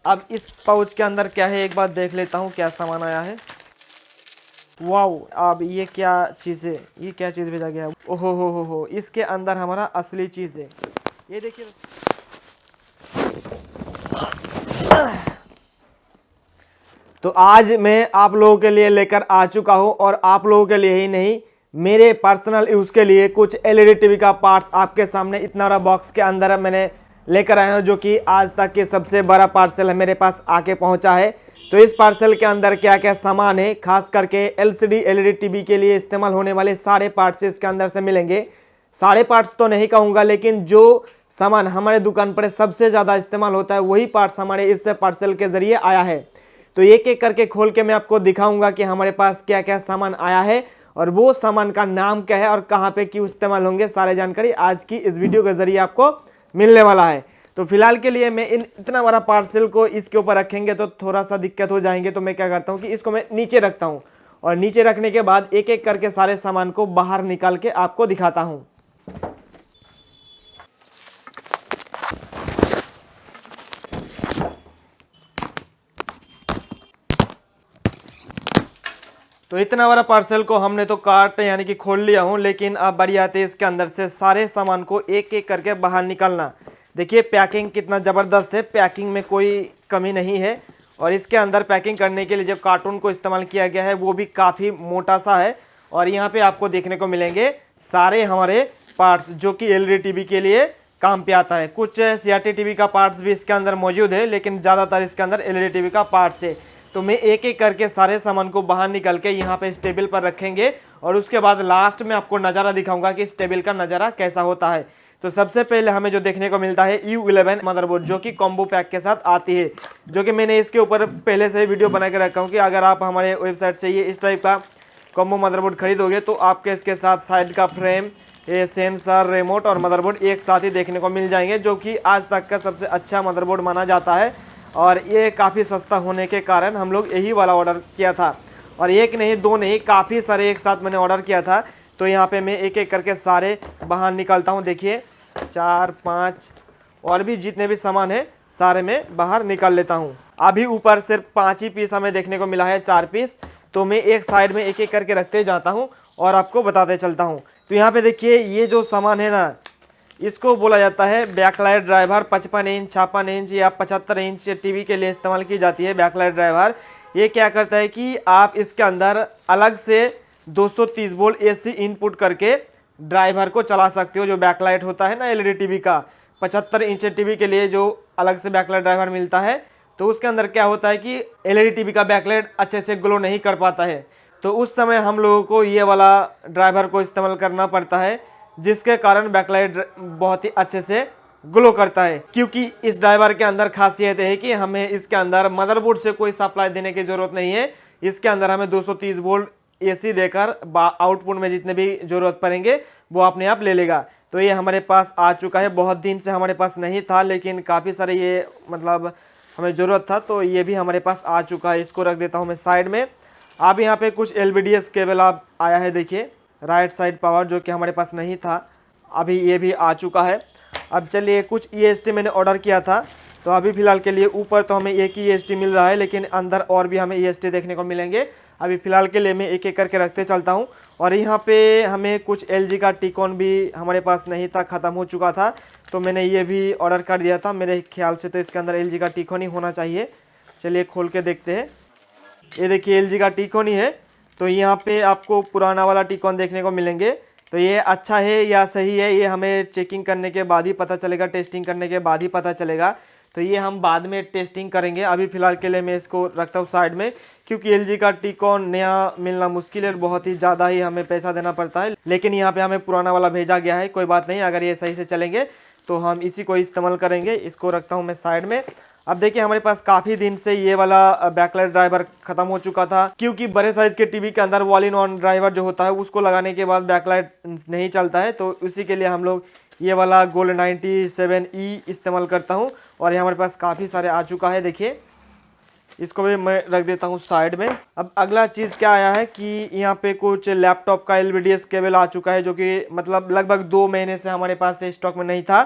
अब इस पाउच के अंदर क्या है एक बार देख लेता हूँ क्या सामान आया है। वाओ, अब ये क्या चीज़ है, ये क्या चीज़ भेजा गया है। ओहो हो, इसके अंदर हमारा असली चीज़ है। ये देखिए, तो आज मैं आप लोगों के लिए लेकर आ चुका हूं, और आप लोगों के लिए ही नहीं, मेरे पर्सनल यूज़ के लिए कुछ एलईडी टीवी का पार्ट्स आपके सामने इतना बड़ा बॉक्स के अंदर मैंने लेकर आया हूं, जो कि आज तक के सबसे बड़ा पार्सल है मेरे पास आके पहुंचा है। तो इस पार्सल के अंदर क्या क्या सामान है, खास करके एलसीडी एलईडी टीवी के लिए इस्तेमाल होने वाले सारे पार्ट्स इसके अंदर से मिलेंगे। सारे पार्ट्स तो नहीं कहूँगा, लेकिन जो सामान हमारे दुकान पर सबसे ज़्यादा इस्तेमाल होता है वही पार्ट्स हमारे इस पार्सल के ज़रिए आया है। तो एक एक करके खोल के मैं आपको दिखाऊंगा कि हमारे पास क्या क्या सामान आया है, और वो सामान का नाम क्या है और कहाँ पे क्यों इस्तेमाल होंगे, सारे जानकारी आज की इस वीडियो के ज़रिए आपको मिलने वाला है। तो फिलहाल के लिए मैं इतना बड़ा पार्सल को इसके ऊपर रखेंगे तो थोड़ा सा दिक्कत हो जाएंगे, तो मैं क्या करता हूँ कि इसको मैं नीचे रखता हूँ, और नीचे रखने के बाद एक एक करके सारे सामान को बाहर निकाल के आपको दिखाता हूँ। तो इतना बड़ा पार्सल को हमने तो काट यानी कि खोल लिया हूँ, लेकिन अब बड़ी आती है इसके अंदर से सारे सामान को एक एक करके बाहर निकालना। देखिए पैकिंग कितना ज़बरदस्त है, पैकिंग में कोई कमी नहीं है, और इसके अंदर पैकिंग करने के लिए जो कार्टून को इस्तेमाल किया गया है वो भी काफ़ी मोटा सा है। और यहाँ पे आपको देखने को मिलेंगे सारे हमारे पार्ट्स जो कि एलईडी टीवी के लिए काम पे आता है। कुछ सीआरटी टीवी का पार्ट्स भी इसके अंदर मौजूद है, लेकिन ज़्यादातर इसके अंदर एलईडी टीवी का पार्ट्स है। तो मैं एक एक करके सारे सामान को बाहर निकल के यहाँ पे इस टेबल पर रखेंगे, और उसके बाद लास्ट में आपको नज़ारा दिखाऊंगा कि इस टेबल का नज़ारा कैसा होता है। तो सबसे पहले हमें जो देखने को मिलता है U11 मदरबोर्ड, जो कि कॉम्बो पैक के साथ आती है, जो कि मैंने इसके ऊपर पहले से ही वीडियो बना के रखा हूँ कि अगर आप हमारे वेबसाइट से ये इस टाइप का कॉम्बो मदरबोर्ड खरीदोगे तो आपके इसके साथ साइड का फ्रेम, ये सेंसर, रिमोट और मदरबोर्ड एक साथ ही देखने को मिल जाएंगे, जो कि आज तक का सबसे अच्छा मदरबोर्ड माना जाता है। और ये काफ़ी सस्ता होने के कारण हम लोग यही वाला ऑर्डर किया था, और एक नहीं दो नहीं काफ़ी सारे एक साथ मैंने ऑर्डर किया था। तो यहाँ पे मैं एक एक करके सारे बाहर निकालता हूँ। देखिए 4 5 और भी जितने भी सामान है सारे मैं बाहर निकाल लेता हूँ। अभी ऊपर सिर्फ 5 ही पीस हमें देखने को मिला है, 4 पीस, तो मैं एक साइड में एक एक करके रखते जाता हूँ और आपको बताते चलता हूँ। तो यहाँ पे देखिए ये जो सामान है ना, इसको बोला जाता है बैकलाइट ड्राइवर। 55 इंच 56 इंच या 75 इंच टीवी के लिए इस्तेमाल की जाती है बैकलाइट ड्राइवर। ये क्या करता है कि आप इसके अंदर अलग से 230 वोल्ट एसी इनपुट करके ड्राइवर को चला सकते हो। जो बैकलाइट होता है ना एलईडी टीवी का, 75 इंच टीवी के लिए जो अलग से बैकलाइट ड्राइवर मिलता है, तो उसके अंदर क्या होता है कि एलईडी टीवी का बैकलाइट अच्छे से ग्लो नहीं कर पाता है, तो उस समय हम लोगों को ये वाला ड्राइवर को इस्तेमाल करना पड़ता है, जिसके कारण बैकलाइट बहुत ही अच्छे से ग्लो करता है। क्योंकि इस ड्राइवर के अंदर खासियत है कि हमें इसके अंदर मदरबोर्ड से कोई सप्लाई देने की जरूरत नहीं है। इसके अंदर हमें 230 वोल्ट एसी देकर आउटपुट में जितने भी जरूरत पड़ेंगे वो अपने आप ले लेगा। तो ये हमारे पास आ चुका है, बहुत दिन से हमारे पास नहीं था, लेकिन काफ़ी सारे ये मतलब हमें ज़रूरत था, तो ये भी हमारे पास आ चुका है। इसको रख देता हूँ मैं साइड में। अब यहाँ पे कुछ LVDS केबल आप आया है, देखिए राइट साइड पावर, जो कि हमारे पास नहीं था, अभी ये भी आ चुका है। अब चलिए कुछ EST मैंने ऑर्डर किया था, तो अभी फ़िलहाल के लिए ऊपर तो हमें एक ही EST मिल रहा है, लेकिन अंदर और भी हमें EST देखने को मिलेंगे। अभी फ़िलहाल के लिए मैं एक एक करके रखते चलता हूँ। और यहाँ पे हमें कुछ LG का टिकॉन भी हमारे पास नहीं था, ख़त्म हो चुका था, तो मैंने ये भी ऑर्डर कर दिया था। मेरे ख्याल से तो इसके अंदर LG का टिकॉन ही होना चाहिए। चलिए खोल के देखते हैं। ये देखिए LG का टिकॉन ही है। तो यहाँ पे आपको पुराना वाला टिकॉन देखने को मिलेंगे। तो ये अच्छा है या सही है, ये हमें चेकिंग करने के बाद ही पता चलेगा, टेस्टिंग करने के बाद ही पता चलेगा। तो ये हम बाद में टेस्टिंग करेंगे। अभी फ़िलहाल के लिए मैं इसको रखता हूँ साइड में, क्योंकि LG का टिकॉन नया मिलना मुश्किल है, बहुत ही ज़्यादा ही हमें पैसा देना पड़ता है। लेकिन यहाँ पे हमें पुराना वाला भेजा गया है, कोई बात नहीं, अगर ये सही से चलेंगे तो हम इसी को इस्तेमाल करेंगे। इसको रखता हूँ मैं साइड में। अब देखिए हमारे पास काफ़ी दिन से ये वाला बैकलाइट ड्राइवर ख़त्म हो चुका था, क्योंकि बड़े साइज़ के टीवी के अंदर वॉल इन ऑन ड्राइवर जो होता है उसको लगाने के बाद बैकलाइट नहीं चलता है, तो उसी के लिए हम लोग ये वाला गोल्ड 97E इस्तेमाल करता हूँ। और ये हमारे पास काफ़ी सारे आ चुका है, देखिए इसको भी मैं रख देता हूँ साइड में। अब अगला चीज़ क्या आया है कि यहाँ पे कुछ लैपटॉप का LVDS केबल आ चुका है, जो कि मतलब लगभग 2 महीने से हमारे पास स्टॉक में नहीं था,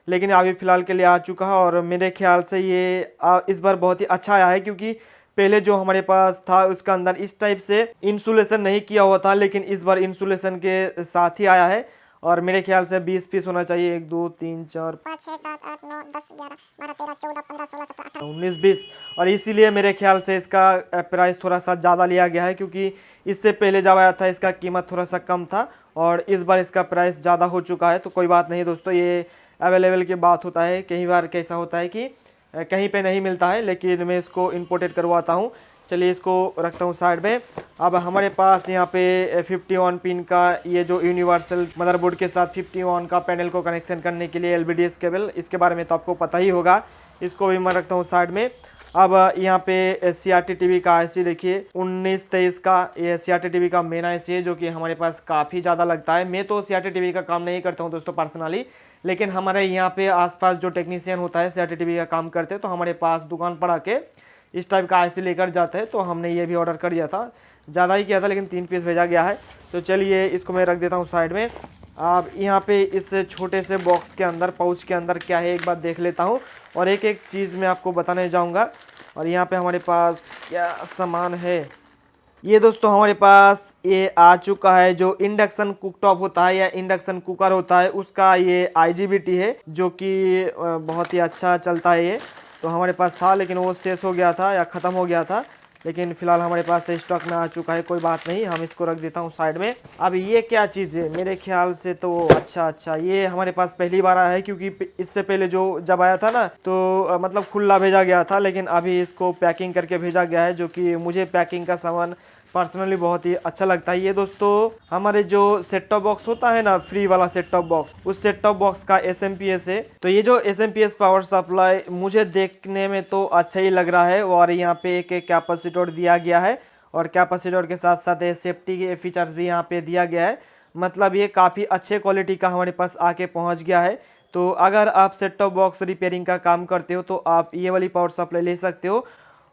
लेकिन अभी फ़िलहाल के लिए आ चुका है। और मेरे ख्याल से ये इस बार बहुत ही अच्छा आया है, क्योंकि पहले जो हमारे पास था उसका अंदर इस टाइप से इंसुलेशन नहीं किया हुआ था, लेकिन इस बार इंसुलेशन के साथ ही आया है। और मेरे ख्याल से 20 पीस होना चाहिए, 1 2 3 4 5 6 7 8 9 10 11 12 13 14 15 16 17 18 19 20। और इसीलिए मेरे ख्याल से इसका प्राइस थोड़ा सा ज़्यादा लिया गया है, क्योंकि इससे पहले जब आया था इसका कीमत थोड़ा सा कम था और इस बार इसका प्राइस ज़्यादा हो चुका है। तो कोई बात नहीं दोस्तों, ये अवेलेबल की बात होता है। कई बार कैसा होता है कि कहीं पे नहीं मिलता है, लेकिन मैं इसको इंपोर्टेड करवाता हूँ। चलिए इसको रखता हूँ साइड में। अब हमारे पास यहाँ पे 51 पिन का ये जो यूनिवर्सल मदरबोर्ड के साथ 51 का पैनल को कनेक्शन करने के लिए LVDS केबल, इसके बारे में तो आपको पता ही होगा। इसको भी मैं रखता हूँ साइड में। अब यहाँ पे CRT TV का IC देखिए 1923 का, ये CRT TV का मेन IC है, जो कि हमारे पास काफ़ी ज़्यादा लगता है। मैं तो CRT TV का काम नहीं करता हूँ दोस्तों पर्सनली, लेकिन हमारे यहाँ पे आसपास जो टेक्नीशियन होता है CRT TV का काम करते हैं, तो हमारे पास दुकान पर आके इस टाइप का IC लेकर जाते हैं। तो हमने ये भी ऑर्डर कर दिया था, ज़्यादा ही किया था, लेकिन 3 पीस भेजा गया है। तो चलिए इसको मैं रख देता हूँ साइड में। अब यहाँ पे इस छोटे से बॉक्स के अंदर, पाउच के अंदर क्या है एक बार देख लेता हूँ, और एक एक चीज़ मैं आपको बताने जाऊँगा। और यहाँ पे हमारे पास क्या सामान है, ये दोस्तों हमारे पास ये आ चुका है, जो इंडक्शन कुकटॉप होता है या इंडक्शन कुकर होता है, उसका ये IGBT है, जो कि बहुत ही अच्छा चलता है ये। तो हमारे पास था, लेकिन वो शेष हो गया था या ख़त्म हो गया था, लेकिन फ़िलहाल हमारे पास स्टॉक में आ चुका है। कोई बात नहीं, हम इसको रख देता हूँ साइड में। अब ये क्या चीज़ है, मेरे ख्याल से तो अच्छा ये हमारे पास पहली बार आया है, क्योंकि इससे पहले जो जब आया था ना, तो मतलब खुला भेजा गया था, लेकिन अभी इसको पैकिंग करके भेजा गया है, जो कि मुझे पैकिंग का सामान पर्सनली बहुत ही अच्छा लगता है। ये दोस्तों हमारे जो सेट टॉप बॉक्स होता है ना, फ्री वाला सेट टॉप बॉक्स, उस सेट टॉप बॉक्स का SMPS है। तो ये जो SMPS पावर सप्लाई मुझे देखने में तो अच्छा ही लग रहा है। और यहाँ पे एक कैपेसिटर दिया गया है, और कैपेसिटर के साथ साथ सेफ्टी के फीचर्स भी यहाँ पे दिया गया है। मतलब ये काफ़ी अच्छे क्वालिटी का हमारे पास आके पहुँच गया है। तो अगर आप सेट टॉप बॉक्स रिपेयरिंग का काम करते हो, तो आप ये वाली पावर सप्लाई ले सकते हो।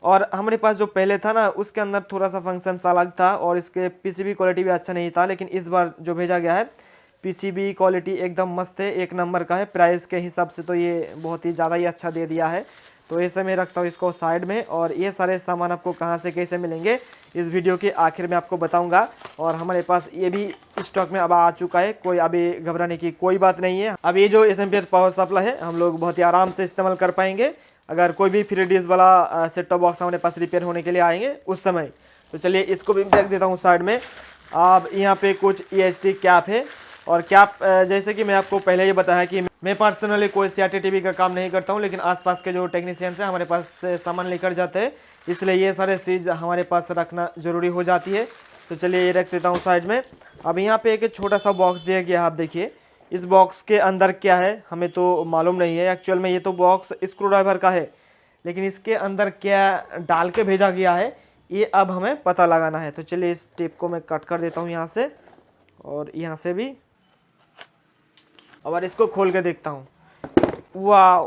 और हमारे पास जो पहले था ना, उसके अंदर थोड़ा सा फंक्शंस अलग था, और इसके PCB क्वालिटी भी अच्छा नहीं था। लेकिन इस बार जो भेजा गया है PCB क्वालिटी एकदम मस्त है, 1 नंबर का है। प्राइस के हिसाब से तो ये बहुत ही ज़्यादा ही अच्छा दे दिया है। तो ऐसे मैं रखता हूँ इसको साइड में। और ये सारे सामान आपको कहाँ से कैसे मिलेंगे इस वीडियो के आखिर में आपको बताऊँगा। और हमारे पास ये भी स्टॉक में अब आ चुका है, कोई अभी घबराने की कोई बात नहीं है। अब ये जो SMPS पावर सप्लाई है, हम लोग बहुत ही आराम से इस्तेमाल कर पाएंगे, अगर कोई भी 3Ds वाला सेट टॉप बॉक्स हमारे पास रिपेयर होने के लिए आएंगे उस समय। तो चलिए इसको भी रख देता हूँ साइड में। अब यहाँ पे कुछ EHT कैप है, और कैप जैसे कि मैं आपको पहले ही बताया कि मैं पर्सनली कोई CRT TV का काम नहीं करता हूँ, लेकिन आसपास के जो टेक्नीशियंस हैं हमारे पास से सामान लेकर जाते हैं, इसलिए ये सारे चीज़ हमारे पास रखना ज़रूरी हो जाती है। तो चलिए ये रख देता हूँ साइड में। अब यहाँ पे एक छोटा सा बॉक्स दिया गया है, आप देखिए इस बॉक्स के अंदर क्या है हमें तो मालूम नहीं है एक्चुअल में। ये तो बॉक्स स्क्रू ड्राइवर का है, लेकिन इसके अंदर क्या डाल के भेजा गया है ये अब हमें पता लगाना है। तो चलिए इस टेप को मैं कट कर देता हूँ यहाँ से, और यहाँ से भी। और इसको खोल के देखता हूँ, वाह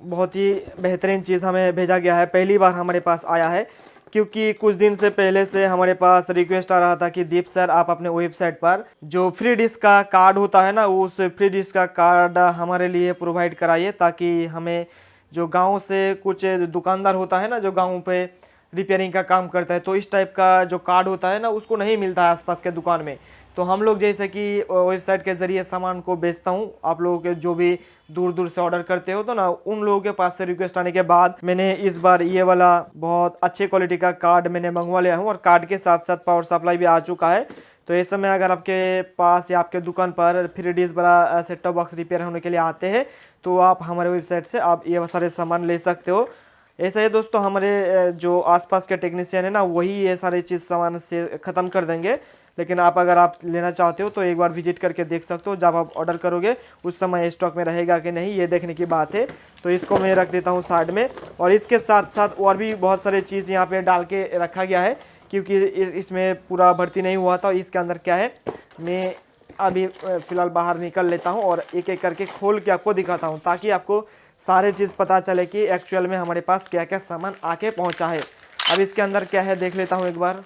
बहुत ही बेहतरीन चीज़ हमें भेजा गया है, पहली बार हमारे पास आया है। क्योंकि कुछ दिन से पहले से हमारे पास रिक्वेस्ट आ रहा था कि दीप सर आप अपने वेबसाइट पर जो फ्री डिश का कार्ड होता है ना, उस फ्री डिश का कार्ड हमारे लिए प्रोवाइड कराइए, ताकि हमें जो गांव से कुछ दुकानदार होता है ना, जो गांव पे रिपेयरिंग का काम करता है, तो इस टाइप का जो कार्ड होता है ना, उसको नहीं मिलता है आसपास के दुकान में। तो हम लोग जैसे कि वेबसाइट के ज़रिए सामान को बेचता हूँ, आप लोगों के जो भी दूर दूर से ऑर्डर करते हो, तो ना उन लोगों के पास से रिक्वेस्ट आने के बाद मैंने इस बार ये वाला बहुत अच्छे क्वालिटी का कार्ड मैंने मंगवा लिया हूँ, और कार्ड के साथ साथ पावर सप्लाई भी आ चुका है। तो इस समय अगर आपके पास या आपके दुकान पर 3Ds वाला सेट टॉप बॉक्स रिपेयर होने के लिए आते हैं, तो आप हमारे वेबसाइट से आप ये सारे सामान ले सकते हो। ऐसा है दोस्तों, हमारे जो आसपास के टेक्नीशियन है ना, वही ये सारी चीज़ सामान से ख़त्म कर देंगे। लेकिन आप अगर आप लेना चाहते हो तो एक बार विजिट करके देख सकते हो, जब आप ऑर्डर करोगे उस समय स्टॉक में रहेगा कि नहीं, ये देखने की बात है। तो इसको मैं रख देता हूँ साइड में। और इसके साथ साथ और भी बहुत सारी चीज़ यहाँ पे डाल के रखा गया है, क्योंकि इसमें पूरा भर्ती नहीं हुआ था। इसके अंदर क्या है मैं अभी फ़िलहाल बाहर निकल लेता हूँ, और एक एक करके खोल के आपको दिखाता हूँ, ताकि आपको सारे चीज़ पता चले कि एक्चुअल में हमारे पास क्या क्या सामान आके पहुँचा है। अब इसके अंदर क्या है देख लेता हूँ एक बार।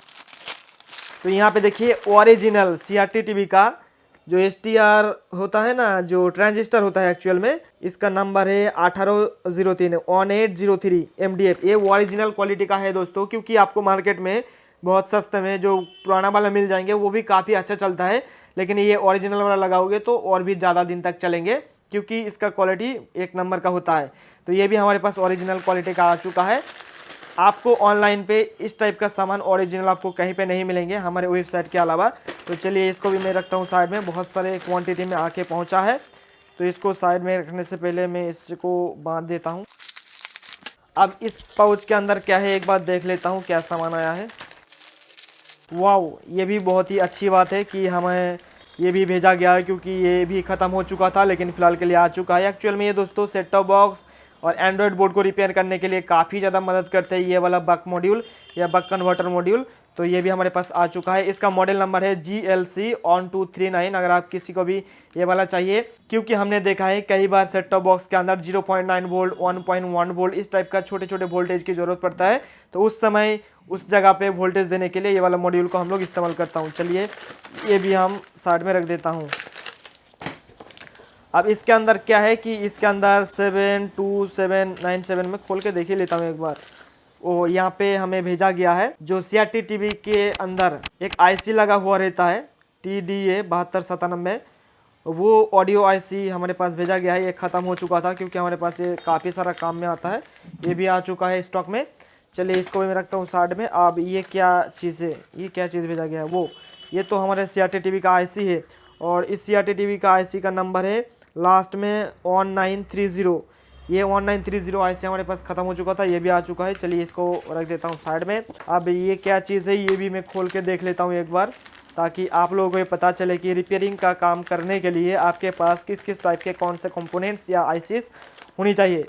तो यहाँ पे देखिए ओरिजिनल CRT TV का जो STR होता है ना, जो ट्रांजिस्टर होता है एक्चुअल में, इसका नंबर है 1803 MDF। ये ओरिजिनल क्वालिटी का है दोस्तों, क्योंकि आपको मार्केट में बहुत सस्ते में जो पुराना वाला मिल जाएंगे वो भी काफ़ी अच्छा चलता है, लेकिन ये ओरिजिनल वाला लगाओगे तो और भी ज़्यादा दिन तक चलेंगे, क्योंकि इसका क्वालिटी एक नंबर का होता है। तो ये भी हमारे पास ओरिजिनल क्वालिटी का आ चुका है। आपको ऑनलाइन पे इस टाइप का सामान ओरिजिनल आपको कहीं पे नहीं मिलेंगे हमारे वेबसाइट के अलावा। तो चलिए इसको भी मैं रखता हूँ साइड में, बहुत सारे क्वांटिटी में आके पहुँचा है, तो इसको साइड में रखने से पहले मैं इसको बांध देता हूँ। अब इस पाउच के अंदर क्या है एक बार देख लेता हूँ क्या सामान आया है। वाओ, ये भी बहुत ही अच्छी बात है कि हमें ये भी भेजा गया है, क्योंकि ये भी ख़त्म हो चुका था, लेकिन फ़िलहाल के लिए आ चुका है। एक्चुअल में ये दोस्तों सेट टॉप बॉक्स और एंड्रॉयड बोर्ड को रिपेयर करने के लिए काफ़ी ज़्यादा मदद करते हैं, ये वाला बक मॉड्यूल या बक कन्वर्टर मॉड्यूल। तो ये भी हमारे पास आ चुका है। इसका मॉडल नंबर है GLC1239। अगर आप किसी को भी ये वाला चाहिए, क्योंकि हमने देखा है कई बार सेट टॉप बॉक्स के अंदर 0.9 वोल्ट 1.1 वोल्ट इस टाइप का छोटे छोटे वोल्टेज की ज़रूरत पड़ता है, तो उस समय उस जगह पे वोल्टेज देने के लिए ये वाला मॉड्यूल को हम लोग इस्तेमाल करता हूँ। चलिए ये भी हम साइड में रख देता हूँ। अब इसके अंदर क्या है कि इसके अंदर 72797 में खोल के देख ही लेता हूँ एक बार। ओ, यहाँ पे हमें भेजा गया है जो CRT TV के अंदर एक IC लगा हुआ रहता है TDA 7297, वो ऑडियो IC हमारे पास भेजा गया है। ये ख़त्म हो चुका था, क्योंकि हमारे पास ये काफ़ी सारा काम में आता है। ये भी आ चुका है स्टॉक में। चलिए इसको भी मैं रखता हूँ साइड में। अब ये क्या चीज़ है, ये क्या चीज़ भेजा गया है, वो ये तो हमारे CRT TV का IC है, और इस CRT TV का IC का नंबर है लास्ट में 1930। ये 1930 IC हमारे पास ख़त्म हो चुका था, ये भी आ चुका है। चलिए इसको रख देता हूँ साइड में। अब ये क्या चीज़ है ये भी मैं खोल के देख लेता हूँ एक बार, ताकि आप लोगों को ये पता चले कि रिपेयरिंग का काम करने के लिए आपके पास किस किस टाइप के कौन से कंपोनेंट्स या ICs होनी चाहिए।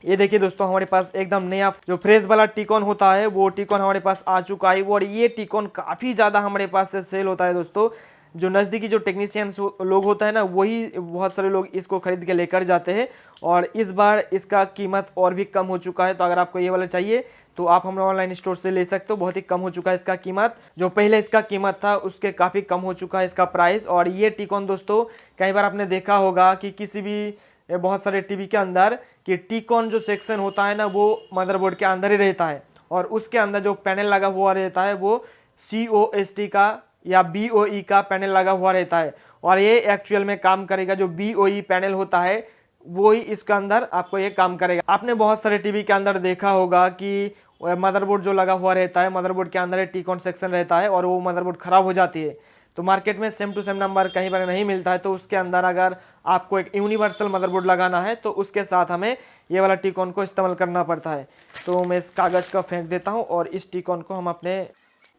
ये देखिए दोस्तों, हमारे पास एकदम नया जो फ्रेश वाला टिकॉन होता है वो टिकॉन हमारे पास आ चुका है, और ये टिकॉन काफ़ी ज़्यादा हमारे पास से सेल होता है दोस्तों। जो नज़दीकी जो टेक्नीशियंस लोग होता है ना, वही बहुत सारे लोग इसको खरीद के लेकर जाते हैं, और इस बार इसका कीमत और भी कम हो चुका है। तो अगर आपको ये वाला चाहिए तो आप हमारे ऑनलाइन स्टोर से ले सकते हो। बहुत ही कम हो चुका है इसका कीमत, जो पहले इसका कीमत था उसके काफ़ी कम हो चुका है इसका प्राइस। और ये टिकॉन दोस्तों कई बार आपने देखा होगा कि किसी भी बहुत सारे टीवी के अंदर कि टिकॉन जो सेक्शन होता है ना वो मदरबोर्ड के अंदर ही रहता है, और उसके अंदर जो पैनल लगा हुआ रहता है वो COST का या BOE का पैनल लगा हुआ रहता है, और ये एक्चुअल में काम करेगा। जो BOE पैनल होता है वो ही इसके अंदर आपको ये काम करेगा। आपने बहुत सारे टीवी के अंदर देखा होगा कि मदरबोर्ड जो लगा हुआ रहता है, मदरबोर्ड के अंदर टिकॉन सेक्शन रहता है, और वो मदरबोर्ड ख़राब हो जाती है, तो मार्केट में सेम टू सेम नंबर कहीं पर नहीं मिलता है। तो उसके अंदर अगर आपको एक यूनिवर्सल मदरबोर्ड लगाना है तो उसके साथ हमें ये वाला टिकॉन को इस्तेमाल करना पड़ता है। तो मैं इस कागज़ का फेंक देता हूँ, और इस टिकॉन को हम अपने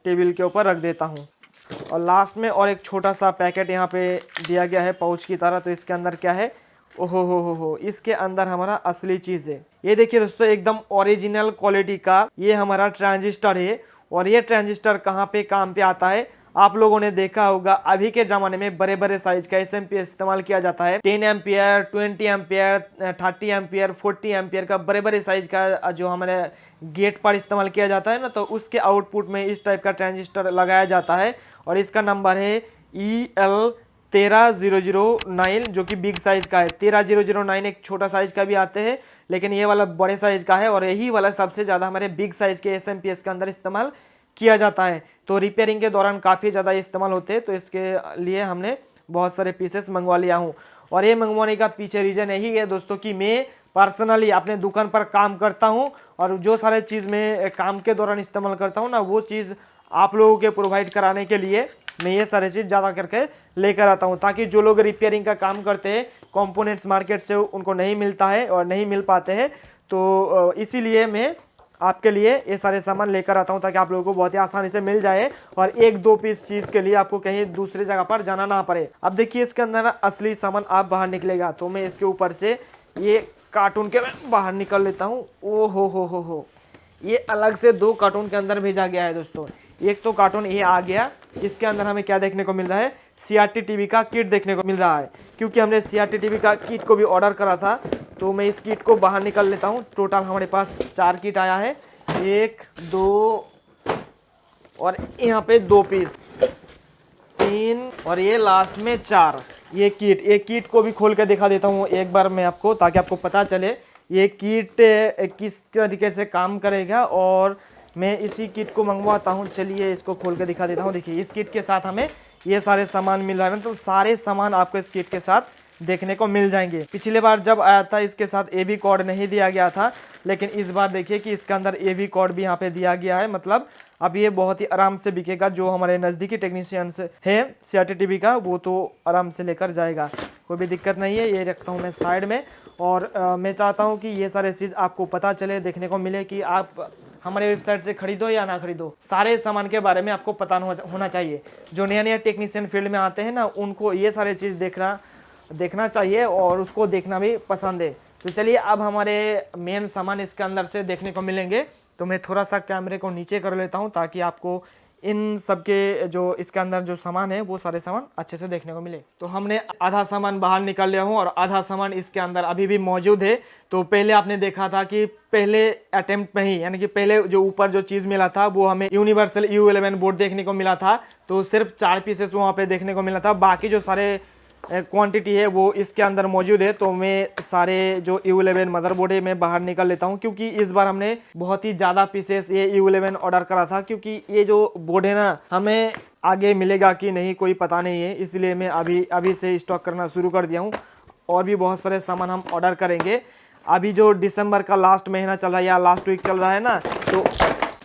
टेबल के ऊपर रख देता हूँ। और लास्ट में और एक छोटा सा पैकेट यहाँ पे दिया गया है पाउच की तरह। तो इसके अंदर क्या है, ओहो हो, इसके अंदर हमारा असली चीज़ है। ये देखिए दोस्तों, एकदम ओरिजिनल क्वालिटी का ये हमारा ट्रांजिस्टर है। और ये ट्रांजिस्टर कहाँ पे काम पे आता है, आप लोगों ने देखा होगा अभी के ज़माने में बड़े बड़े साइज का SMP इस्तेमाल किया जाता है। 10 एम्पियर, 20 एम्पियर, 30 एम्पियर, 40 एम्पियर का बड़े बड़े साइज का जो हमारे गेट पर इस्तेमाल किया जाता है ना, तो उसके आउटपुट में इस टाइप का ट्रांजिस्टर लगाया जाता है। और इसका नंबर है EL13009, जो कि बिग साइज का है। 13009 एक छोटा साइज का भी आते हैं, लेकिन ये वाला बड़े साइज का है, और यही वाला सबसे ज़्यादा हमारे बिग साइज के SMPS के अंदर इस्तेमाल किया जाता है। तो रिपेयरिंग के दौरान काफ़ी ज़्यादा इस्तेमाल होते हैं, तो इसके लिए हमने बहुत सारे पीसेस मंगवा लिया हूँ। और ये मंगवाने का पीछे रीज़न यही है दोस्तों कि मैं पर्सनली अपने दुकान पर काम करता हूँ, और जो सारे चीज़ मैं काम के दौरान इस्तेमाल करता हूँ ना, वो चीज़ आप लोगों के प्रोवाइड कराने के लिए मैं ये सारे चीज़ ज़्यादा करके लेकर आता हूँ, ताकि जो लोग रिपेयरिंग का काम करते हैं कंपोनेंट्स मार्केट से उनको नहीं मिलता है और नहीं मिल पाते हैं, तो इसीलिए मैं आपके लिए ये सारे सामान लेकर आता हूँ, ताकि आप लोगों को बहुत ही आसानी से मिल जाए, और एक दो पीस चीज़ के लिए आपको कहीं दूसरी जगह पर जाना ना पड़े। अब देखिए इसके अंदर असली सामान आप बाहर निकलेगा, तो मैं इसके ऊपर से ये कार्टून के बाहर निकल लेता हूँ। ओ हो, ये अलग से 2 कार्टून के अंदर भेजा गया है दोस्तों। एक तो कार्टून ये आ गया, इसके अंदर हमें क्या देखने को मिल रहा है, CRT TV का किट देखने को मिल रहा है, क्योंकि हमने CRT TV का किट को भी ऑर्डर करा था। तो मैं इस किट को बाहर निकल लेता हूँ। टोटल हमारे पास 4 किट आया है, 1 2 और यहाँ पे 2 पीस। 3 और ये लास्ट में 4। ये किट को भी खोल के दिखा देता हूँ एक बार मैं आपको, ताकि आपको पता चले ये किट किस तरीके से काम करेगा। और मैं इसी किट को मंगवाता हूँ। चलिए इसको खोल के दिखा देता हूँ। देखिए इस किट के साथ हमें ये सारे सामान मिल रहा है, तो सारे सामान आपको इस किट के साथ देखने को मिल जाएंगे। पिछली बार जब आया था इसके साथ एवी कोड नहीं दिया गया था, लेकिन इस बार देखिए कि इसके अंदर एवी कोड भी यहाँ पे दिया गया है। मतलब अब ये बहुत ही आराम से बिकेगा। जो हमारे नज़दीकी टेक्नीशियंस है CRT-TV का, वो तो आराम से लेकर जाएगा, कोई भी दिक्कत नहीं है। ये रखता हूँ मैं साइड में। और मैं चाहता हूँ कि ये सारे चीज़ आपको पता चले, देखने को मिले कि आप हमारे वेबसाइट से खरीदो या ना खरीदो, सारे सामान के बारे में आपको पता होना चाहिए। जो नया नया टेक्नीशियन फील्ड में आते हैं ना, उनको ये सारे चीज़ देखना चाहिए और उसको देखना भी पसंद है। तो चलिए अब हमारे मेन सामान इसके अंदर से देखने को मिलेंगे। तो मैं थोड़ा सा कैमरे को नीचे कर लेता हूँ, ताकि आपको इन सब के जो इसके अंदर जो सामान है वो सारे सामान अच्छे से देखने को मिले। तो हमने आधा सामान बाहर निकाल लिया हूँ और आधा सामान इसके अंदर अभी भी मौजूद है। तो पहले आपने देखा था कि पहले अटेम्प्ट में ही, यानी कि पहले जो ऊपर जो चीज़ मिला था वो हमें यूनिवर्सल U11 बोर्ड देखने को मिला था। तो सिर्फ 4 पीसेस वहाँ पे देखने को मिला था, बाकी जो सारे क्वांटिटी है वो इसके अंदर मौजूद है। तो मैं सारे जो U11 मदरबोर्ड है मैं बाहर निकाल लेता हूँ, क्योंकि इस बार हमने बहुत ही ज़्यादा पीसेस ये U11 ऑर्डर करा था। क्योंकि ये जो बोर्ड है ना, हमें आगे मिलेगा कि नहीं कोई पता नहीं है, इसलिए मैं अभी से स्टॉक करना शुरू कर दिया हूँ। और भी बहुत सारे सामान हम ऑर्डर करेंगे। अभी जो दिसंबर का लास्ट महीना चल रहा है या लास्ट वीक चल रहा है ना, तो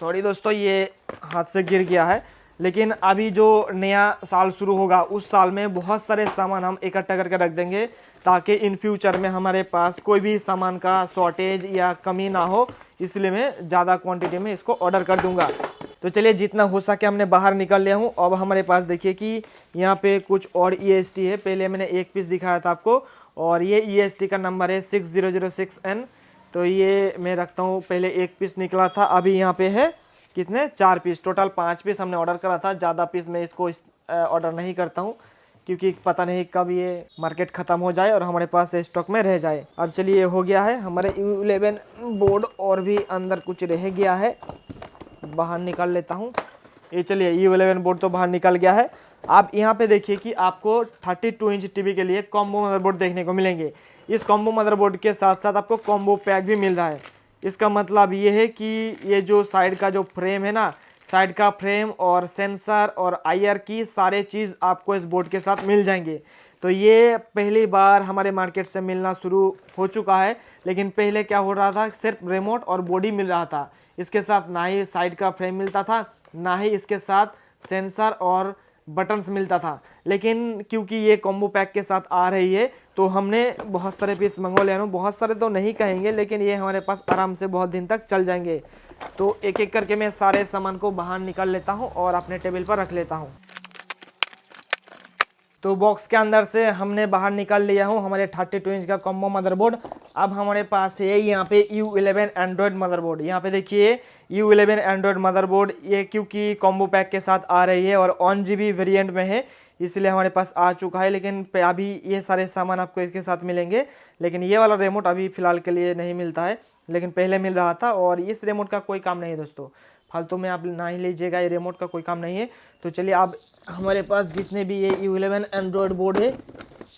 सॉरी दोस्तों ये हाथ से गिर गया है। लेकिन अभी जो नया साल शुरू होगा उस साल में बहुत सारे सामान हम इकट्ठा करके रख देंगे, ताकि इन फ्यूचर में हमारे पास कोई भी सामान का शॉर्टेज या कमी ना हो। इसलिए मैं ज़्यादा क्वांटिटी में इसको ऑर्डर कर दूंगा। तो चलिए जितना हो सके हमने बाहर निकाल लिया हूँ। अब हमारे पास देखिए कि यहाँ पे कुछ और EST है। पहले मैंने एक पीस दिखाया था आपको, और ये EST का नंबर है 6006N। तो ये मैं रखता हूँ। पहले एक पीस निकला था, अभी यहाँ पे है कितने 4 पीस, टोटल 5 पीस हमने ऑर्डर करा था। ज़्यादा पीस मैं इसको ऑर्डर नहीं करता हूँ, क्योंकि पता नहीं कब ये मार्केट ख़त्म हो जाए और हमारे पास स्टॉक में रह जाए। अब चलिए हो गया है हमारे U11 बोर्ड, और भी अंदर कुछ रह गया है, बाहर निकाल लेता हूँ। ये चलिए U11 बोर्ड तो बाहर निकल गया है। आप यहाँ पे देखिए कि आपको 32 इंच टीवी के लिए कॉम्बो मदरबोर्ड देखने को मिलेंगे। इस कॉम्बो मदरबोर्ड के साथ साथ आपको कॉम्बो पैक भी मिल रहा है। इसका मतलब ये है कि ये जो साइड का जो फ्रेम है ना, साइड का फ्रेम और सेंसर और IR की सारे चीज़ आपको इस बोर्ड के साथ मिल जाएंगे। तो ये पहली बार हमारे मार्केट से मिलना शुरू हो चुका है। लेकिन पहले क्या हो रहा था, सिर्फ रिमोट और बॉडी मिल रहा था, इसके साथ ना ही साइड का फ्रेम मिलता था, ना ही इसके साथ सेंसर और बटन्स मिलता था। लेकिन क्योंकि ये कॉम्बो पैक के साथ आ रही है, तो हमने बहुत सारे पीस मंगवा लिया। बहुत सारे तो नहीं कहेंगे, लेकिन ये हमारे पास आराम से बहुत दिन तक चल जाएंगे। तो एक एक करके मैं सारे सामान को बाहर निकाल लेता हूँ और अपने टेबल पर रख लेता हूँ। तो बॉक्स के अंदर से हमने बाहर निकाल लिया हूँ हमारे 32 इंच का कॉम्बो मदरबोर्ड। अब हमारे पास है यहाँ पे U11 एंड्रॉयड मदरबोर्ड। यहाँ पे देखिए U11 एंड्रॉयड मदरबोर्ड, ये क्योंकि कॉम्बो पैक के साथ आ रही है और 1GB वेरिएंट में है, इसलिए हमारे पास आ चुका है। लेकिन अभी ये सारे सामान आपको इसके साथ मिलेंगे। लेकिन ये वाला रिमोट अभी फ़िलहाल के लिए नहीं मिलता है, लेकिन पहले मिल रहा था। और इस रिमोट का कोई काम नहीं है दोस्तों, फालतू में आप ना ही लीजिएगा, ये रिमोट का कोई काम नहीं है। तो चलिए अब हमारे पास जितने भी ये U11 एंड्रॉयड बोर्ड है,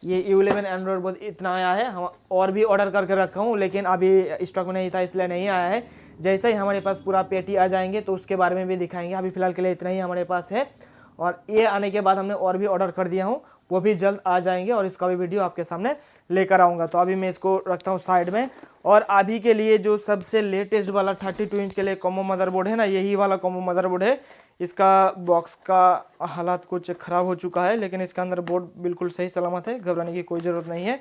ये U11 एंड्रॉयड बोर्ड इतना आया है। हम और भी ऑर्डर करके रखा हूँ, लेकिन अभी स्टॉक में नहीं था इसलिए नहीं आया है। जैसे ही हमारे पास पूरा पेटी आ जाएंगे तो उसके बारे में भी दिखाएंगे। अभी फ़िलहाल के लिए इतना ही हमारे पास है, और ये आने के बाद हमने और भी ऑर्डर कर दिया हूँ, वो भी जल्द आ जाएंगे और इसका भी वीडियो आपके सामने लेकर आऊँगा। तो अभी मैं इसको रखता हूँ साइड में। और अभी के लिए जो सबसे लेटेस्ट वाला 32 इंच के लिए कॉम्बो मदरबोर्ड है ना, यही वाला कॉम्बो मदरबोर्ड है। इसका बॉक्स का हालात कुछ ख़राब हो चुका है, लेकिन इसका अंदर बोर्ड बिल्कुल सही सलामत है, घबराने की कोई ज़रूरत नहीं है।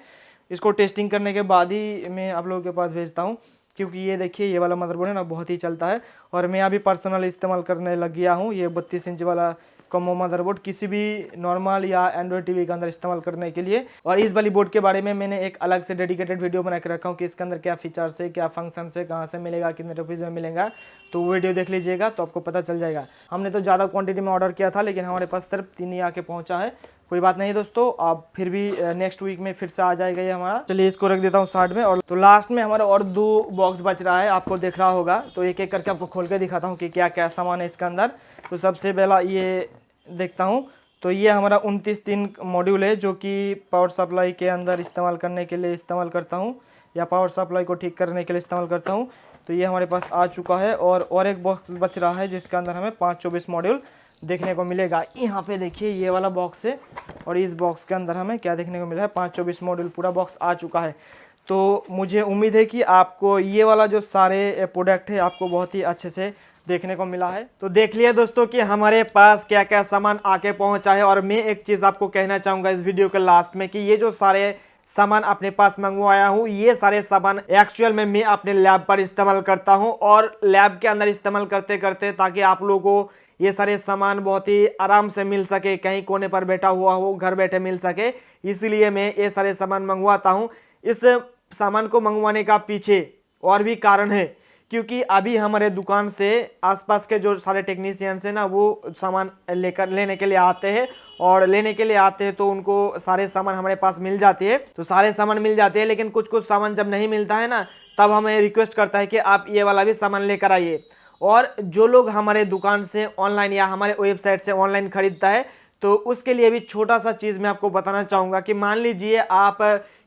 इसको टेस्टिंग करने के बाद ही मैं आप लोगों के पास भेजता हूँ, क्योंकि ये देखिए ये वाला मदरबोर्ड है ना, बहुत ही चलता है। और मैं अभी पर्सनल इस्तेमाल करने लग गया हूँ ये 32 इंच वाला कॉम्बो मदरबोर्ड, किसी भी नॉर्मल या एंड्रॉयड टीवी के अंदर इस्तेमाल करने के लिए। और इस वाली बोर्ड के बारे में मैंने एक अलग से डेडिकेटेड वीडियो बना के रखा हूँ कि इसके अंदर क्या फीचर्स है, क्या फंक्शन है, कहाँ से मिलेगा, कितने रुपीज़ में मिलेगा। तो वो वीडियो देख लीजिएगा तो आपको पता चल जाएगा। हमने तो ज़्यादा क्वांटिटी में ऑर्डर किया था, लेकिन हमारे पास सिर्फ 3 ही आके पहुँचा है। कोई बात नहीं दोस्तों, आप फिर भी नेक्स्ट वीक में फिर से आ जाएगा ये हमारा। चलिए इसको रख देता हूँ साइड में। और तो लास्ट में हमारा और 2 बॉक्स बच रहा है, आपको दिख रहा होगा। तो एक एक करके आपको खोल के दिखाता हूँ कि क्या क्या सामान है इसके अंदर। तो सबसे पहला ये देखता हूँ, तो ये हमारा 29 मॉड्यूल है जो कि पावर सप्लाई के अंदर इस्तेमाल करने के लिए इस्तेमाल करता हूँ, या पावर सप्लाई को ठीक करने के लिए इस्तेमाल करता हूँ। तो ये हमारे पास आ चुका है और एक बॉक्स बच रहा है जिसके अंदर हमें 524 मॉड्यूल देखने को मिलेगा। यहाँ पे देखिए ये वाला बॉक्स है और इस बॉक्स के अंदर हमें क्या देखने को मिला है, 524 मॉड्यूल पूरा बॉक्स आ चुका है। तो मुझे उम्मीद है कि आपको ये वाला जो सारे प्रोडक्ट है आपको बहुत ही अच्छे से देखने को मिला है। तो देख लिया दोस्तों कि हमारे पास क्या क्या सामान आके पहुंचा है। और मैं एक चीज़ आपको कहना चाहूँगा इस वीडियो के लास्ट में कि ये जो सारे सामान अपने पास मंगवाया हूँ, ये सारे सामान एक्चुअल में मैं अपने लैब पर इस्तेमाल करता हूँ और लैब के अंदर इस्तेमाल करते करते ताकि आप लोगों को ये सारे सामान बहुत ही आराम से मिल सके, कहीं कोने पर बैठा हुआ हो घर बैठे मिल सके, इसलिए मैं ये सारे सामान मंगवाता हूँ। इस सामान को मंगवाने का पीछे और भी कारण है, क्योंकि अभी हमारे दुकान से आसपास के जो सारे टेक्नीशियंस हैं ना, वो सामान लेने के लिए आते हैं और लेने के लिए आते हैं तो उनको सारे सामान हमारे पास मिल जाती है। तो सारे सामान मिल जाते हैं, लेकिन कुछ कुछ सामान जब नहीं मिलता है ना, तब हमें रिक्वेस्ट करता है कि आप ये वाला भी सामान लेकर आइए। और जो लोग हमारे दुकान से ऑनलाइन या हमारे वेबसाइट से ऑनलाइन खरीदता है, तो उसके लिए भी छोटा सा चीज़ मैं आपको बताना चाहूँगा कि मान लीजिए आप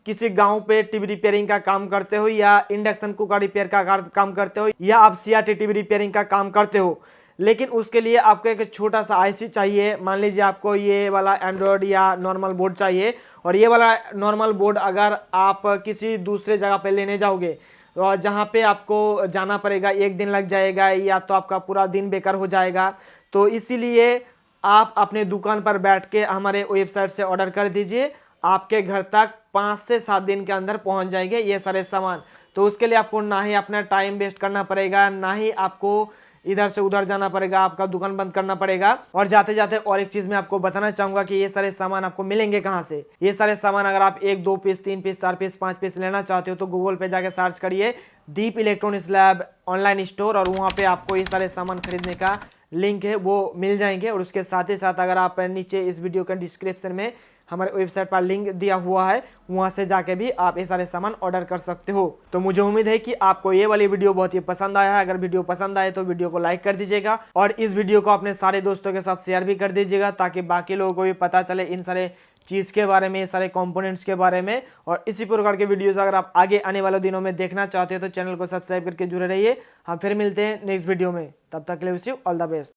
किसी गांव पे टीवी रिपेयरिंग का काम करते हो, या इंडक्शन कुकर रिपेयर का काम करते हो, या आप सीआरटी टीवी रिपेयरिंग का काम करते हो, लेकिन उसके लिए आपको एक छोटा सा आईसी चाहिए। मान लीजिए आपको ये वाला एंड्रॉयड या नॉर्मल बोर्ड चाहिए, और ये वाला नॉर्मल बोर्ड अगर आप किसी दूसरे जगह पे लेने जाओगे और जहाँ पे आपको जाना पड़ेगा, एक दिन लग जाएगा या तो आपका पूरा दिन बेकार हो जाएगा। तो इसीलिए आप अपने दुकान पर बैठ के हमारे वेबसाइट से ऑर्डर कर दीजिए, आपके घर तक 5 से 7 दिन के अंदर पहुंच जाएंगे ये सारे सामान। तो उसके लिए आपको ना ही अपना टाइम वेस्ट करना पड़ेगा, ना ही आपको इधर से उधर जाना पड़ेगा, आपका दुकान बंद करना पड़ेगा। और जाते जाते और एक चीज़ मैं आपको बताना चाहूँगा कि ये सारे सामान आपको मिलेंगे कहाँ से। ये सारे सामान अगर आप 1, 2 पीस, 3 पीस, 4 पीस, 5 पीस लेना चाहते हो तो गूगल पे जाके सर्च करिए दीप इलेक्ट्रॉनिक्स लैब ऑनलाइन स्टोर, और वहाँ पे आपको ये सारे सामान खरीदने का लिंक है वो मिल जाएंगे। और उसके साथ ही साथ अगर आप नीचे इस वीडियो के डिस्क्रिप्शन में हमारे वेबसाइट पर लिंक दिया हुआ है, वहां से जाके भी आप ये सारे सामान ऑर्डर कर सकते हो। तो मुझे उम्मीद है कि आपको ये वाली वीडियो बहुत ही पसंद आया है। अगर वीडियो पसंद आए तो वीडियो को लाइक कर दीजिएगा और इस वीडियो को अपने सारे दोस्तों के साथ शेयर भी कर दीजिएगा, ताकि बाकी लोगों को भी पता चले इन सारे चीज़ के बारे में, सारे कंपोनेंट्स के बारे में। और इसी प्रकार के वीडियोस अगर आप आगे आने वाले दिनों में देखना चाहते हो तो चैनल को सब्सक्राइब करके जुड़े रहिए। हम फिर मिलते हैं नेक्स्ट वीडियो में, तब तक के लिए wish you all the best.